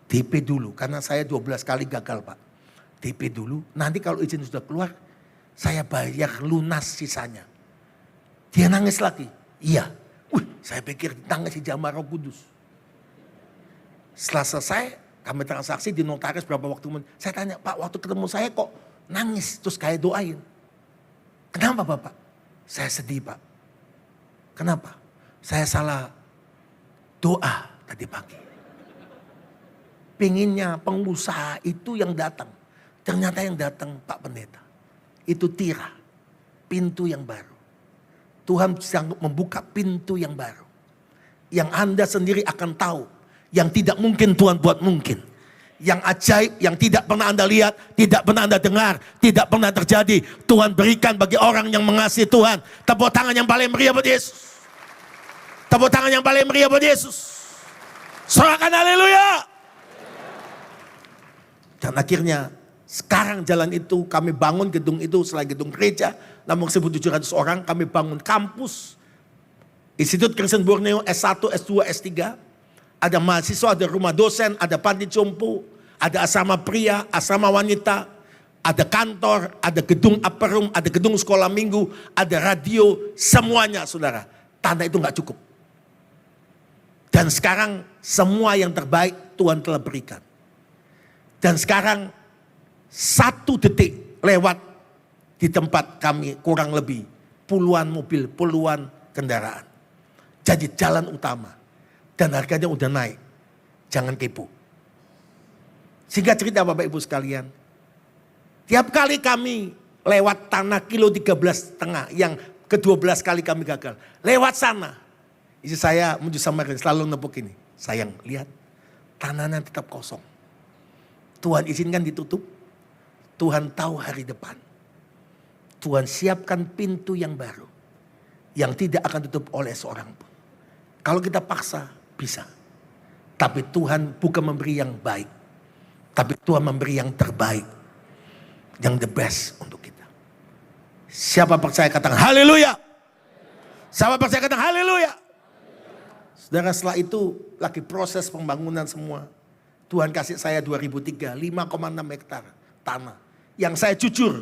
DP dulu, karena saya 12 kali gagal Pak. DP dulu, nanti kalau izin sudah keluar, saya bayar lunas sisanya. Dia nangis lagi, iya. Saya pikir nangis di Jamaah Roh Kudus. Setelah selesai, kami transaksi di notaris berapa waktu. Saya tanya, Pak waktu ketemu saya kok nangis, terus kayak doain. Kenapa Bapak? Saya sedih Pak. Kenapa? Saya salah doa tadi pagi. Pengennya pengusaha itu yang datang. Ternyata yang datang Pak Pendeta. Itu Tira. Pintu yang baru. Tuhan sanggup membuka pintu yang baru. Yang Anda sendiri akan tahu. Yang tidak mungkin Tuhan buat mungkin. Yang ajaib, yang tidak pernah Anda lihat, tidak pernah Anda dengar, tidak pernah terjadi. Tuhan berikan bagi orang yang mengasihi Tuhan. Tepuk tangan yang paling meriah buat Yesus. Tepuk tangan yang paling meriah buat Yesus. Sorakan haleluya. Dan akhirnya sekarang jalan itu kami bangun gedung itu selain gedung gereja. Namun 1.700 orang kami bangun kampus. Institut Kristen Borneo S1, S2, S3. Ada mahasiswa, ada rumah dosen, ada panti jompo. Ada asrama pria, asrama wanita. Ada kantor, ada gedung upper room, ada gedung sekolah minggu. Ada radio, semuanya saudara. Tanah itu gak cukup. Dan sekarang semua yang terbaik Tuhan telah berikan. Dan sekarang 1 detik lewat di tempat kami kurang lebih puluhan mobil, puluhan kendaraan. Jadi jalan utama. Dan harganya udah naik. Jangan kepo. Singkat cerita Bapak Ibu sekalian. Tiap kali kami lewat tanah kilo 13,5 yang ke-12 kali kami gagal. Lewat sana. Istri saya menuju Samarinda selalu nepuk ini. Sayang, lihat tanahnya tetap kosong. Tuhan izinkan ditutup. Tuhan tahu hari depan. Tuhan siapkan pintu yang baru. Yang tidak akan tutup oleh seorang pun. Kalau kita paksa, bisa. Tapi Tuhan bukan memberi yang baik. Tapi Tuhan memberi yang terbaik. Yang the best untuk kita. Siapa percaya katakan haleluya. Siapa percaya katakan haleluya. Saudara setelah itu lagi proses pembangunan semua. Tuhan kasih saya 2003, 5,6 hektar tanah. Yang saya jujur,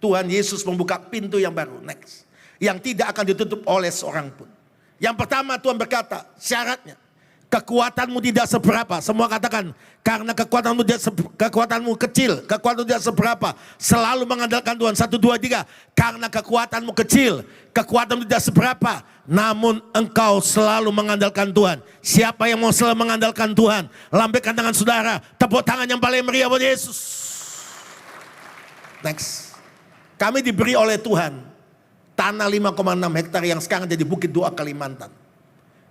Tuhan Yesus membuka pintu yang baru, next. Yang tidak akan ditutup oleh seorang pun. Yang pertama Tuhan berkata, syaratnya, kekuatanmu tidak seberapa. Semua katakan, karena kekuatanmu kecil, kekuatanmu tidak seberapa. Selalu mengandalkan Tuhan, 1, 2, 3. Karena kekuatanmu kecil, kekuatanmu tidak seberapa. Namun engkau selalu mengandalkan Tuhan. Siapa yang mau selalu mengandalkan Tuhan? Lambaikan tangan saudara. Tepuk tangan yang paling meriah buat Yesus. Next. Kami diberi oleh Tuhan tanah 5,6 hektar yang sekarang jadi Bukit Doa Kalimantan.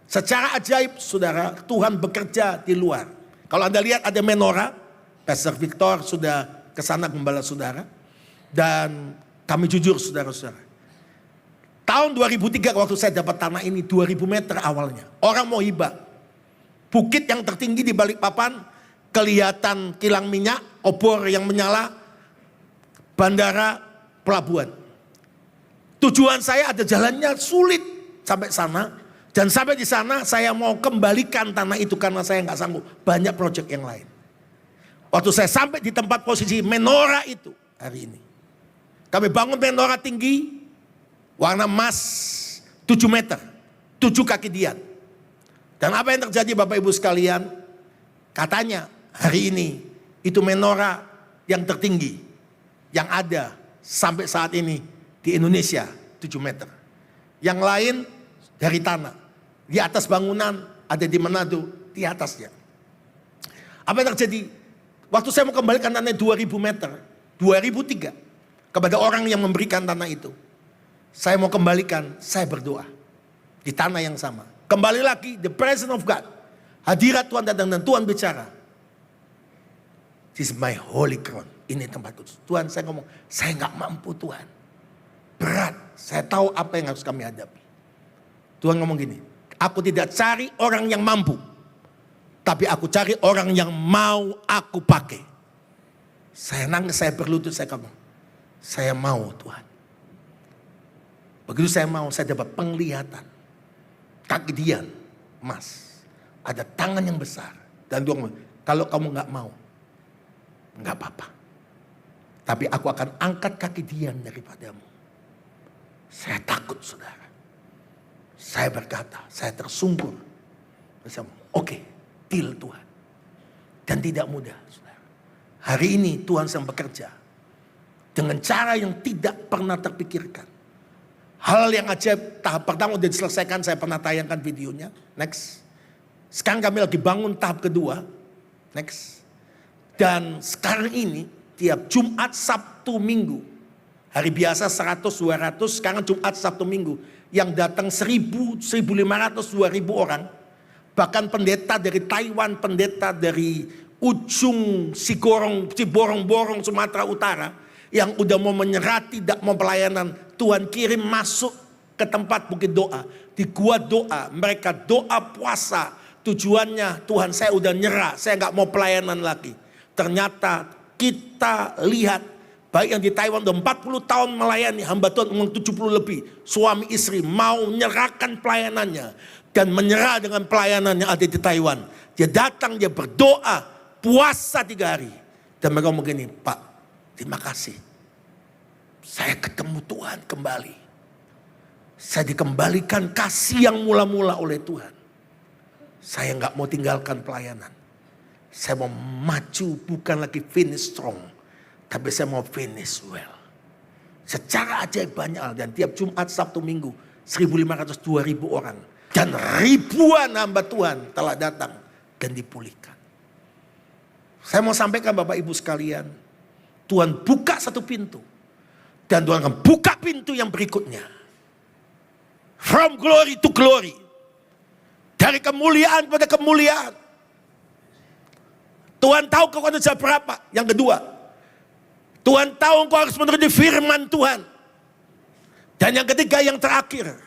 Secara ajaib saudara, Tuhan bekerja di luar. Kalau Anda lihat ada menorah, Pastor Victor sudah kesana gembala saudara. Dan kami jujur saudara-saudara. Tahun 2003 waktu saya dapat tanah ini 2000 meter awalnya. Orang mau hibah. Bukit yang tertinggi di Balikpapan, kelihatan kilang minyak, obor yang menyala, bandara, pelabuhan. Tujuan saya ada jalannya sulit sampai sana. Dan sampai di sana saya mau kembalikan tanah itu karena saya nggak sanggup. Banyak proyek yang lain. Waktu saya sampai di tempat posisi menorah itu hari ini. Kami bangun menorah tinggi. Warna emas 7 meter, 7 kaki dian. Dan apa yang terjadi Bapak Ibu sekalian? Katanya hari ini itu menorah yang tertinggi yang ada sampai saat ini di Indonesia 7 meter. Yang lain dari tanah. Di atas bangunan ada di Manado di atasnya. Apa yang terjadi? Waktu saya mau kembalikan tanah 2000 meter, 2003 kepada orang yang memberikan tanah itu. Saya mau kembalikan, saya berdoa. Di tanah yang sama. Kembali lagi, the presence of God. Hadirat Tuhan datang dan Tuhan bicara. This is my holy ground. ini tempat kudus. Tuhan, saya ngomong, saya nggak mampu Tuhan. Berat, saya tahu apa yang harus kami hadapi. Tuhan ngomong gini, aku tidak cari orang yang mampu, tapi aku cari orang yang mau aku pakai. Saya nangis, saya berlutut, saya ngomong, saya mau Tuhan. Begitu saya mau, saya dapat penglihatan. Kaki Dian, Mas, ada tangan yang besar. Dan Tuhan ngomong, kalau kamu nggak mau, nggak apa-apa. Tapi aku akan angkat kaki Dian daripadamu. Saya takut saudara. Saya berkata, saya tersungkur. Saya ngomong, oke, deal Tuhan. Dan tidak mudah saudara. Hari ini Tuhan sedang bekerja. Dengan cara yang tidak pernah terpikirkan. Hal yang ajaib, tahap pertama sudah diselesaikan, saya pernah tayangkan videonya. Next. Sekarang kami lagi bangun tahap kedua. Next. Dan sekarang ini, tiap Jumat, Sabtu, Minggu. Hari biasa 100, 200, sekarang Jumat, Sabtu, Minggu. Yang datang 1.000, 1.500, 2.000 orang. Bahkan pendeta dari Taiwan, pendeta dari ujung Ciborong-borong Sumatera Utara. Yang udah mau menyerah, tidak mau pelayanan. Tuhan kirim masuk ke tempat bukit doa. Di gua doa, mereka doa puasa. Tujuannya, Tuhan saya udah nyerah, saya nggak mau pelayanan lagi. Ternyata kita lihat, baik yang di Taiwan udah 40 tahun melayani, hamba Tuhan umur 70 lebih. Suami istri mau menyerahkan pelayanannya. Dan menyerah dengan pelayanan yang ada di Taiwan. Dia datang, dia berdoa, puasa 3 hari. Dan mereka ngomong gini, Pak, terima kasih. Saya ketemu Tuhan kembali. Saya dikembalikan kasih yang mula-mula oleh Tuhan. Saya nggak mau tinggalkan pelayanan. Saya mau maju, bukan lagi finish strong. Tapi saya mau finish well. Secara ajaib banyak hal. Dan tiap Jumat, Sabtu, Minggu. 1.500, 2.000 orang. Dan ribuan hamba Tuhan telah datang. Dan dipulihkan. Saya mau sampaikan Bapak Ibu sekalian. Tuhan buka satu pintu. Dan Tuhan akan buka pintu yang berikutnya. From glory to glory. Dari kemuliaan pada kemuliaan. Tuhan tahu kekuatan saya berapa. Yang kedua. Tuhan tahu engkau harus menuruti firman Tuhan. Dan yang ketiga, yang terakhir.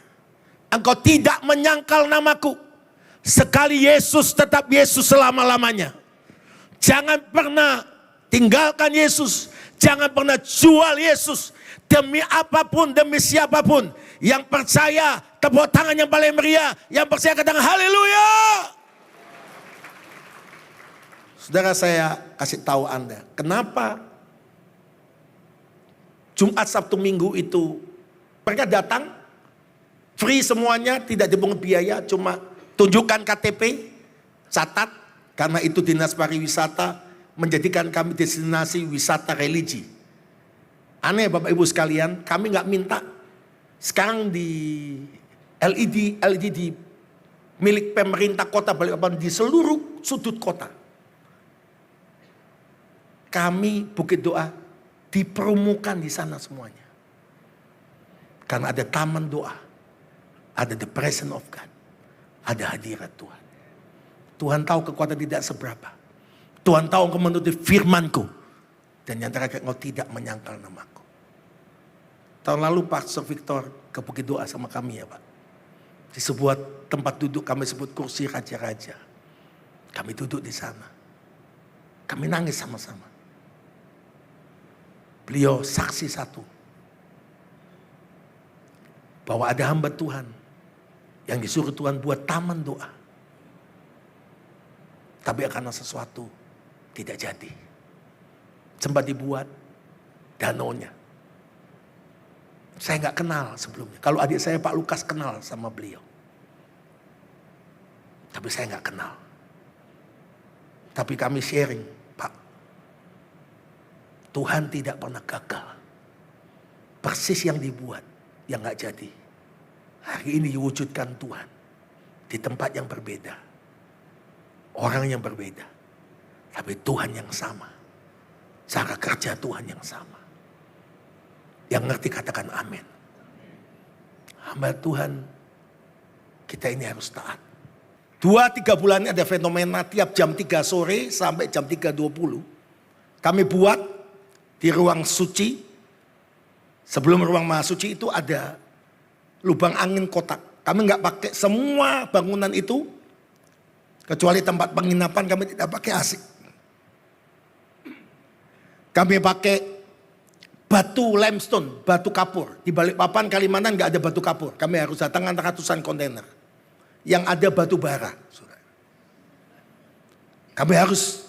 Engkau tidak menyangkal namaku. Sekali Yesus, tetap Yesus selama-lamanya. Jangan pernah tinggalkan Yesus. Jangan pernah jual Yesus. Demi apapun, demi siapapun. Yang percaya, tepuk tangan yang paling meriah. Yang percaya katakan haleluya. Saudara, saya kasih tahu Anda. Kenapa Jumat, Sabtu, Minggu itu mereka datang. Free semuanya, tidak dipungut biaya. Cuma tunjukkan KTP, catat. Karena itu Dinas Pariwisata menjadikan kami destinasi wisata religi. Aneh Bapak Ibu sekalian, kami nggak minta. Sekarang di LED di milik pemerintah kota Balikpapan di seluruh sudut kota. Kami Bukit Doa diperumukan di sana semuanya. Karena ada taman doa, ada the presence of God, ada hadirat Tuhan. Tuhan tahu kekuatan tidak seberapa. Tuhan tahu engkau menuruti firman-Ku. Dan yang terakhir, engkau tidak menyangkal namaku. Tahun lalu Pastor Victor ke Bukit Doa sama kami ya Pak. Di sebuah tempat duduk kami sebut kursi raja-raja. Kami duduk di sana. Kami nangis sama-sama. Beliau saksi satu. Bahwa ada hamba Tuhan. Yang disuruh Tuhan buat taman doa. Tapi karena sesuatu tidak jadi. Sempat dibuat danaunya. Saya nggak kenal sebelumnya. Kalau adik saya Pak Lukas kenal sama beliau. Tapi saya nggak kenal. Tapi kami sharing, Pak. Tuhan tidak pernah gagal. Persis yang dibuat, yang nggak jadi. Hari ini diwujudkan Tuhan. Di tempat yang berbeda. Orang yang berbeda. Tapi Tuhan yang sama. Cara kerja Tuhan yang sama. Yang ngerti katakan amin. Hamba Tuhan, kita ini harus taat. 2-3 bulan ini ada fenomena tiap jam 3 sore sampai jam 3.20. Kami buat di ruang suci, sebelum ruang maha suci itu ada lubang angin kotak. Kami nggak pakai semua bangunan itu, kecuali tempat penginapan kami tidak pakai AC. Kami pakai batu limestone, batu kapur. Di Balikpapan, Kalimantan nggak ada batu kapur. Kami harus datangkan ratusan kontainer. Yang ada batu bara. Kami harus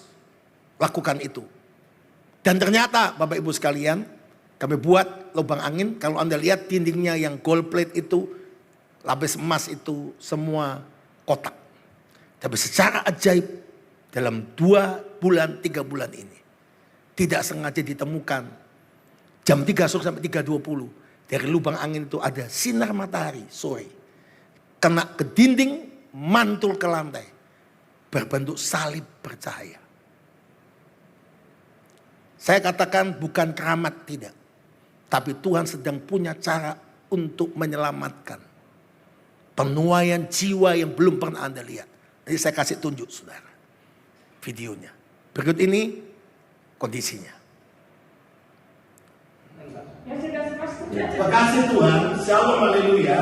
lakukan itu. Dan ternyata Bapak Ibu sekalian, kami buat lubang angin. Kalau Anda lihat dindingnya yang gold plate itu, lapis emas itu semua kotak. Tapi secara ajaib dalam 2 bulan, 3 bulan ini, tidak sengaja ditemukan jam 3 sore sampai 3.20 dari lubang angin itu ada sinar matahari sore. Kena ke dinding, mantul ke lantai. Berbentuk salib bercahaya. Saya katakan bukan keramat, tidak. Tapi Tuhan sedang punya cara untuk menyelamatkan penuaian jiwa yang belum pernah Anda lihat. Jadi saya kasih tunjuk saudara videonya. Berikut ini kondisinya. Terkasih Tuhan, shalom haleluya.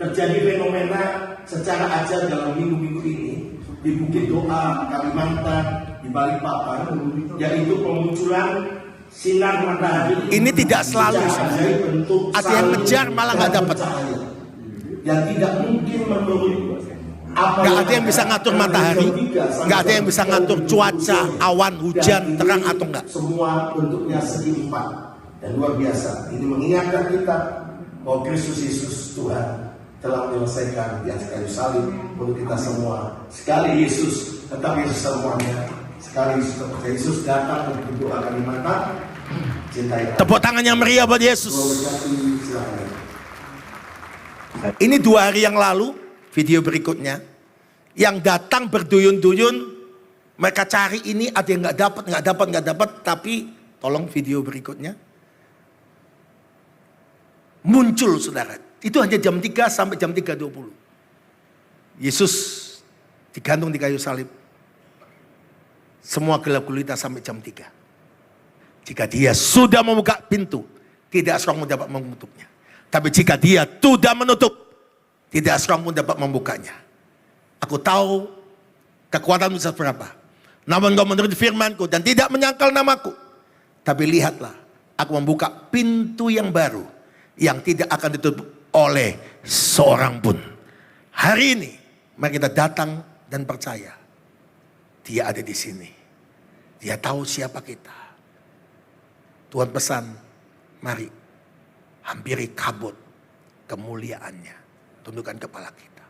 Terjadi fenomena secara ajaib dalam minggu-minggu ini di Bukit Doa, Kalimantan, di Balikpapan, yaitu pemunculan sinar matahari. Ini tidak selalu. Ada yang ngejar malah nggak dapat. Yang tidak mungkin menurut. Nggak ada yang bisa ngatur matahari, nggak ada yang bisa ngatur cuaca, awan, hujan, terang atau enggak. Semua bentuknya segi empat dan luar biasa. Ini mengingatkan kita bahwa Kristus Yesus Tuhan telah menyelesaikan di atas kayu salib untuk kita semua. Sekali Yesus, tetap Yesus semuanya. Sekali Yesus datang untuk doa Kalimantan, cintai. Tepuk tangan yang meriah buat Yesus. Ini 2 hari yang lalu, video berikutnya, yang datang berduyun-duyun, mereka cari ini, ada yang nggak dapat, tapi tolong video berikutnya. Muncul saudara, itu hanya jam 3 sampai jam 3.20. Yesus digantung di kayu salib. Semua gelap gulita sampai jam 3. Jika dia sudah membuka pintu, tidak seorang pun dapat menutupnya. Tapi jika dia sudah menutup, tidak seorang pun dapat membukanya. Aku tahu kekuatanmu seberapa. Namun kau menurut firmanku dan tidak menyangkal namaku. Tapi lihatlah, aku membuka pintu yang baru yang tidak akan ditutup oleh seorang pun. Hari ini, mari kita datang dan percaya. Dia ada di sini. Dia tahu siapa kita. Tuhan pesan, mari hampiri kabut kemuliaannya. Tundukkan kepala kita.